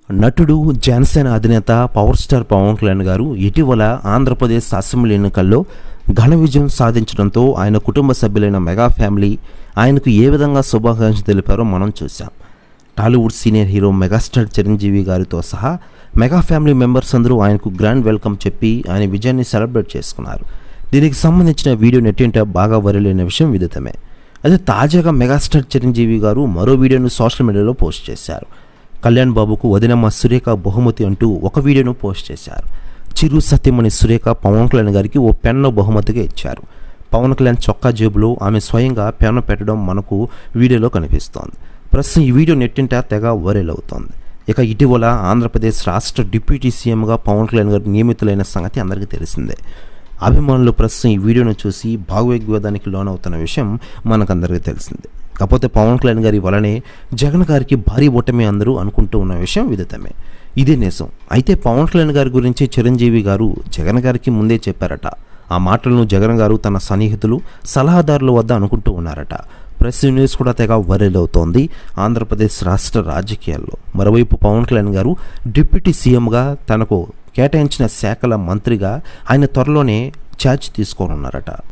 నటుడు జనసేన అధినేత power star Pawan Kalyan గారు ఇటీవల ఆంధ్రప్రదేశ్ అసెంబ్లీ ఎన్నికల్లో ఘన విజయం సాధించడంతో ఆయన కుటుంబ సభ్యులైన మెగా ఫ్యామిలీ ఆయనకు ఏ విధంగా శుభాకాంక్షలు తెలిపారో మనం చూసాం. Tollywood senior hero megastar Chiranjeevi గారితో సహా మెగా ఫ్యామిలీ మెంబర్స్ అందరూ ఆయనకు గ్రాండ్ వెల్కమ్ చెప్పి ఆయన విజయాన్ని సెలబ్రేట్ చేసుకున్నారు. దీనికి సంబంధించిన వీడియో నెట్టింట బాగా వైరల్ అయిన విషయం విదితమే. అయితే తాజాగా మెగాస్టార్ చిరంజీవి గారు మరో వీడియోను సోషల్ మీడియాలో పోస్ట్ చేశారు. కళ్యాణ్ బాబుకు వదినమ్మ సురేఖ బహుమతి అంటూ ఒక వీడియోను పోస్ట్ చేశారు. చిరు సత్యమణి సురేఖ పవన్ కళ్యాణ్ గారికి ఓ పెన్ను బహుమతిగా ఇచ్చారు. పవన్ కళ్యాణ్ చొక్కా జేబులో ఆమె స్వయంగా పెన్ను పెట్టడం మనకు వీడియోలో కనిపిస్తోంది. ప్రస్తుతం ఈ వీడియో నెట్టింట తెగ వైరల్ అవుతోంది. ఇక ఇటీవల ఆంధ్రప్రదేశ్ రాష్ట్ర డిప్యూటీ సీఎంగా పవన్ కళ్యాణ్ గారు నియమితులైన సంగతి అందరికీ తెలిసిందే. అభిమానులు ప్రస్తుతం ఈ వీడియోను చూసి భావోద్వేగానికి లోనవుతున్న విషయం మనకందరికీ తెలిసిందే. కాకపోతే పవన్ కళ్యాణ్ గారి వలనే జగన్ గారికి భారీ ఓటమి అందరూ అనుకుంటూ ఉన్న విషయం విదితమే. ఇదే నిజం. అయితే పవన్ కళ్యాణ్ గారి గురించి చిరంజీవి గారు జగన్ గారికి ముందే చెప్పారట. ఆ మాటలను జగన్ గారు తన సన్నిహితులు సలహాదారుల వద్ద అనుకుంటూ ఉన్నారట. ప్రెస్ న్యూస్ కూడా తెగ వైరల్ అవుతోంది ఆంధ్రప్రదేశ్ రాష్ట్ర రాజకీయాల్లో. మరోవైపు పవన్ కళ్యాణ్ గారు డిప్యూటీ సీఎంగా తనకు కేటాయించిన శాఖల మంత్రిగా ఆయన త్వరలోనే ఛార్జ్ తీసుకోనున్నారట.